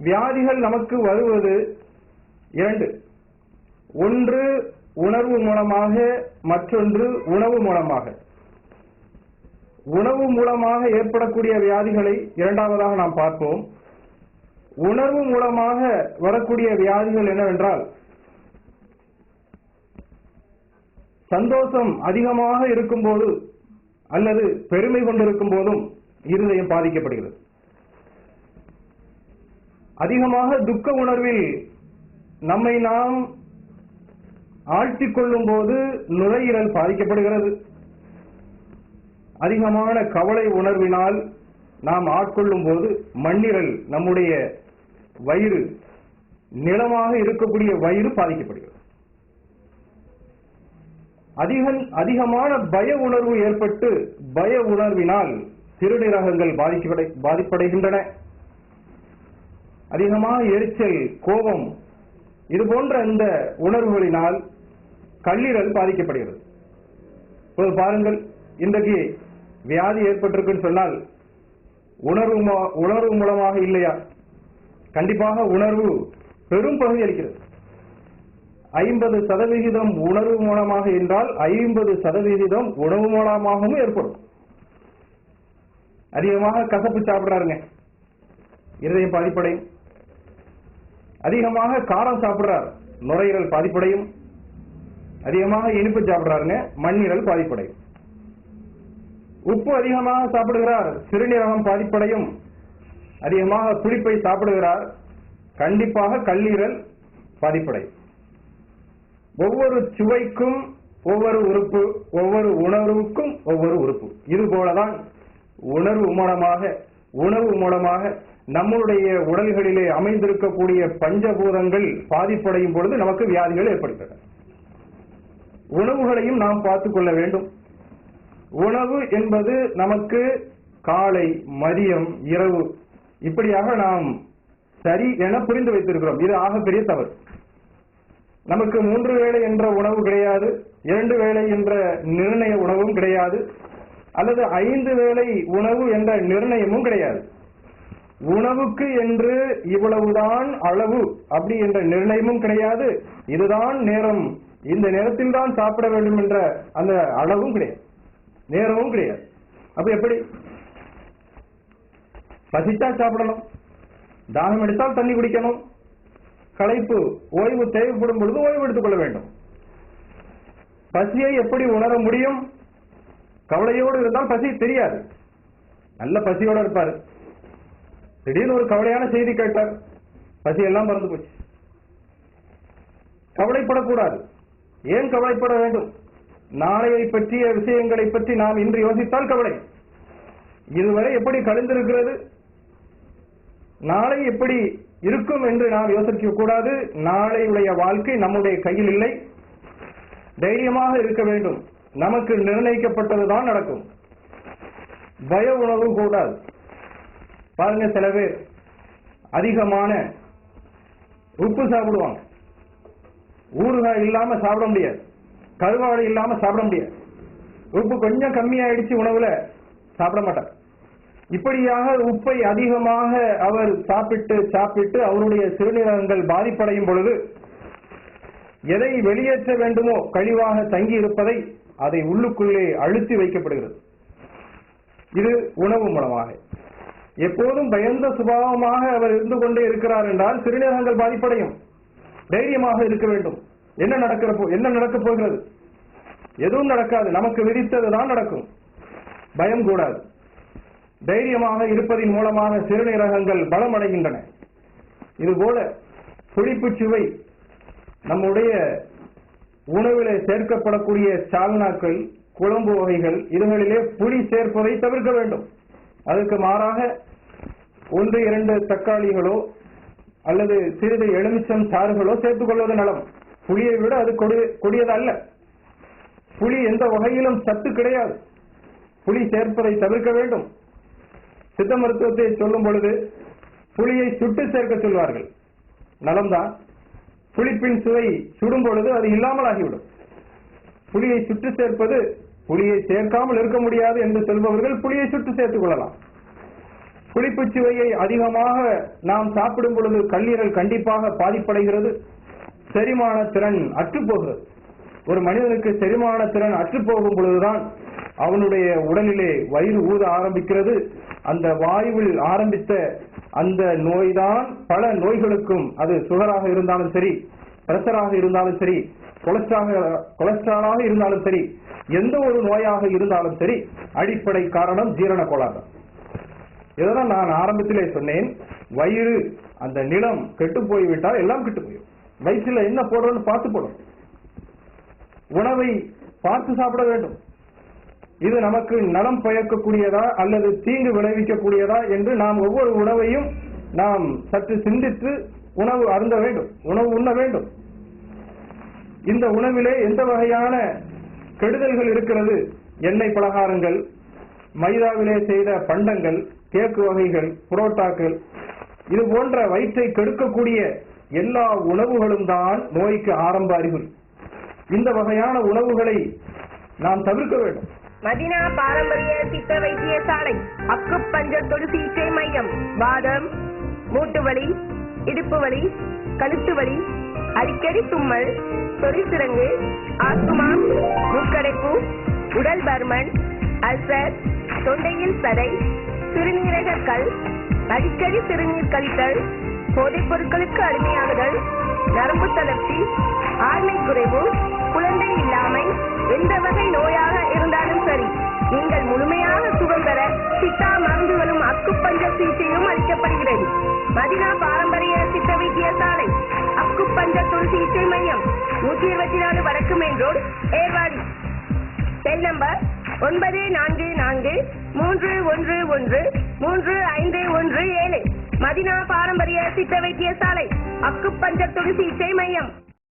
வியாதிகள் நமக்கு வருவது இரண்டு. ஒன்று உணர்வு மூலமாக, மற்றொன்று உணவு மூலமாக. உணவு மூலமாக ஏற்படக்கூடிய வியாதிகளை இரண்டாவதாக நாம் பார்ப்போம். உணர்வு மூலமாக வரக்கூடிய வியாதிகள் என்னவென்றால், சந்தோஷம் அதிகமாக இருக்கும் போது அல்லது பெருமை கொண்டிருக்கும் போதும் இருதயம் பாதிக்கப்படுகிறது. அதிகமாக துக்க உணர்வில் நம்மை நாம் ஆழ்த்திக் கொள்ளும் போது நுரையீரல் பாதிக்கப்படுகிறது. அதிகமான கவலை உணர்வினால் நாம் ஆட்கொள்ளும் போது மண்ணீரல், நம்முடைய வயிறு, நிலமாக இருக்கக்கூடிய வயிறு பாதிக்கப்படுகிறது. அதிகமான பய உணர்வு ஏற்பட்டு பய உணர்வினால் சிறுநீரகங்கள் பாதிப்படைகின்றன. அதிகமாக எரிச்சல், கோபம், இது போன்ற இந்த உணர்வுகளினால் கல்லீரல் பாதிக்கப்படுகிறது. இப்போது பாருங்கள், இன்றைக்கு வியாதி ஏற்பட்டிருக்குன்னு சொன்னால் உணர்வு மூலமாக இல்லையா? கண்டிப்பாக உணர்வு பெரும் பகுதி அளிக்கிறது. 50% உணர்வு மூலமாக என்றால் 50% உணவு மூலமாகவும் ஏற்படும். அதிகமாக கசப்பு சாப்பிடுறாருங்க, இருதயம் பாதிப்படையும். அதிகமாக காரம் சாப்பிடுறார், நுரையீரல் பாதிப்படையும். அதிகமாக இனிப்பு சாப்பிடுறாருங்க, மண்ணீரல் பாதிப்படையும். உப்பு அதிகமாக சாப்பிடுகிறார், சிறுநீரகம் பாதிப்படையும். அதிகமாக புளிப்பை சாப்பிடுகிறார், கண்டிப்பாக கல்லீரல் பாதிப்படையும். ஒவ்வொரு சுவைக்கும் ஒவ்வொரு உறுப்பு, ஒவ்வொரு உணர்வுக்கும் ஒவ்வொரு உறுப்பு. இது போலதான் உணவு மூலமாக நம்முடைய உடல்களிலே அமைந்திருக்கக்கூடிய பஞ்சபூதங்கள் பாதிப்படையும் பொழுது நமக்கு வியாதிகள் ஏற்படுகின்றன. உணவுகளையும் நாம் பார்த்துக் கொள்ள வேண்டும். உணவு என்பது நமக்கு காலை, மதியம், இரவு இப்படியாக நாம் சரி என புரிந்து வைத்திருக்கிறோம். இது ஆகப்பெரிய தவறு. நமக்கு 3 வேளை என்ற உணவு கிடையாது, 2 வேளை என்ற நிர்ணய உணவும் கிடையாது, அல்லது 5 வேளை உணவு என்ற நிர்ணயமும் கிடையாது. உணவுக்கு என்று இவ்வளவுதான் அளவு அப்படி என்ற நிர்ணயமும் கிடையாது. இதுதான் நேரம், இந்த நேரத்தில் தான் சாப்பிட வேண்டும் என்ற அந்த அளவும் கிடையாது, நேரமும் கிடையாது. அப்ப எப்படி? பசித்தா சாப்பிடணும், தாகம் எடுத்தால் தண்ணி குடிக்கணும், களைப்பு, ஓய்வு தேவைப்படும் பொழுது ஓய்வு எடுத்துக் கொள்ள வேண்டும். பசியை எப்படி உணர முடியும்? கவலையோடு இருந்தால் பசி தெரியாது. நல்ல பசியோடு இருப்பாரு, திடீர்னு ஒரு கவலையான செய்தி கேட்டார், பசி எல்லாம் மறந்து போச்சு. கவலைப்படக்கூடாது. ஏன் கவலைப்பட வேண்டும்? நாளையை பற்றிய விஷயங்களை பற்றி நாம் இன்று யோசித்தால் கவலை. இதுவரை எப்படி கழிந்திருக்கிறது, நாளை எப்படி இருக்கும் என்று நாம் யோசிக்க கூடாது. நாளையுடைய வாழ்க்கை நம்முடைய கையில் இல்லை. தைரியமாக இருக்க வேண்டும். நமக்கு நிர்ணயிக்கப்பட்டதுதான் நடக்கும். பய உணவு கூடாது. பாருங்க, சில பேர் அதிகமான உப்பு சாப்பிடுவாங்க. ஊறுகாய் இல்லாம சாப்பிட முடியாது, கருவாடு இல்லாம சாப்பிட முடியாது. உப்பு கொஞ்சம் கம்மியாயிடுச்சு உணவுல, சாப்பிட மாட்டார். இப்படியாக உப்பை அதிகமாக அவர் சாப்பிட்டு அவருடைய சிறுநீரகங்கள் பாதிப்படையும் பொழுது எதை வெளியேற்ற வேண்டுமோ கழிவாக தங்கி இருப்பதை அதை உள்ளுக்குள்ளே அழுத்தி வைக்கப்படுகிறது. இது உணவு மூலமாக. எப்போதும் பயந்த சுபாவமாக அவர் இருந்து கொண்டே இருக்கிறார் என்றால் சிறுநீரகங்கள் பாதிப்படையும். தைரியமாக இருக்க வேண்டும். என்ன நடக்கப் போகிறது? எதுவும் நடக்காது, நமக்கு விதித்ததுதான் நடக்கும். பயம் கூடாது. தைரியமாக இருப்பதின் மூலமாக சிறுநீரகங்கள் பலமடைகின்றன. இதுபோல புளிப்பு சுவை நம்முடைய உணவிலே சேர்க்கப்படக்கூடிய சால்னாக்கள், குழம்பு வகைகள், இதுகளிலே புளி சேர்ப்பதை தவிர்க்க வேண்டும். அதற்கு மாறாக 1-2 தக்காளிகளோ அல்லது சிறிது எலுமிச்சம் சாறுகளோ சேர்த்துக் கொள்வது நலம். புளியை விட அது கொடியது அல்ல. புளி எந்த வகையிலும் சத்து கிடையாது. புளி சேர்ப்பதை தவிர்க்க வேண்டும். சித்த மருத்துவத்தை சொல்லும் பொழுது புளியை சுட்டு சேர்க்க சொல்வார்கள். நலம்தான். புளிப்பின் சுவை சுடும் பொழுது அது இல்லாமல் ஆகிவிடும். புளியை சுட்டு சேர்ப்பது, புளியை சேர்க்காமல் இருக்க முடியாது என்று சொல்பவர்கள் புளியை சுட்டு சேர்த்துக் கொள்ளலாம். புளிப்புச் சுவையை அதிகமாக நாம் சாப்பிடும் பொழுது கல்லீரல் கண்டிப்பாக பாதிப்படைகிறது. செரிமான திறன் அற்றுப்போகிறது. ஒரு மனிதனுக்கு செரிமான திறன் அற்றுப்போகும் பொழுதுதான் அவனுடைய உடலிலே வயிறு ஊத ஆரம்பிக்கிறது. அந்த வாயுவில் ஆரம்பித்த அந்த நோய்தான் பல நோய்களுக்கும், அது சுகராக இருந்தாலும் சரி, பிரஷராக இருந்தாலும் சரி, கொலஸ்ட்ராலாக இருந்தாலும் சரி, எந்த ஒரு நோயாக இருந்தாலும் சரி, அடிப்படை காரணம் ஜீரண கோளாறு. இதெல்லாம் நான் ஆரம்பத்திலே சொன்னேன். வயிறு அந்த நிலம் கெட்டு போய்விட்டால் எல்லாம் கெட்டு போயிடும். வயிற்றுல என்ன போடுறோம்னு பார்த்து போடும். உணவை பார்த்து சாப்பிட வேண்டும். இது நமக்கு நலம் பயக்கக்கூடியதா அல்லது தீங்கு விளைவிக்கக்கூடியதா என்று நாம் ஒவ்வொரு உணவையும் நாம் சற்று சிந்தித்து உணவு அருந்த வேண்டும், உணவு உண்ண வேண்டும். இந்த உணவிலே எந்த வகையான கெடுதல்கள் இருக்கிறது? எண்ணெய் பலகாரங்கள், மைதாவிலே செய்த பண்டங்கள், கேக்கு வகைகள், புரோட்டாக்கள், இது போன்ற வயிற்றை கெடுக்கக்கூடிய எல்லா உணவுகளும் தான் நோய்க்கு ஆரம்ப அறிகுறி. இந்த வகையான உணவுகளை நாம் தவிர்க்க வேண்டும். மதினா பாரம்பரிய சித்த வைத்தியசாலை அக்குப்பஞ்சர் தொடு சிகிச்சை மையம். வாதம், மூட்டு வலி, இடுப்பு வலி, கழுத்து வலி, அடிக்கடி தும்மல், சொறிசிரங்கு, ஆஸ்துமா, மூக்கடைப்பு, உடல் பருமன், அல்சர், தொண்டையில் சதை, சிறுநீரக கல், அடிக்கடி சிறுநீர் கழித்தல், போதைப் பொருட்களுக்கு அடிமையாகுதல், நரம்பு தளர்ச்சி, ஆண்மை குறைவு, குழந்தை இல்லாமை, எந்த வகை நோயாக இருந்தாலும் சரி, நீங்கள் முழுமையாக சுகம் பெற சித்தா மருந்துகளும் அக்குப்பஞ்சர் சிகிச்சையும் அளிக்கப்படுகிறது. மதினா பாரம்பரிய சித்த வைத்தியசாலை அக்குப்பஞ்சர் தொடு சிகிச்சை மையம், 124 வடக்கு main road, Ervadi. Cell number 9443113517. Medina பாரம்பரிய சித்த வைத்தியசாலை அக்குப்பஞ்சர் தொடு சிகிச்சை மையம்.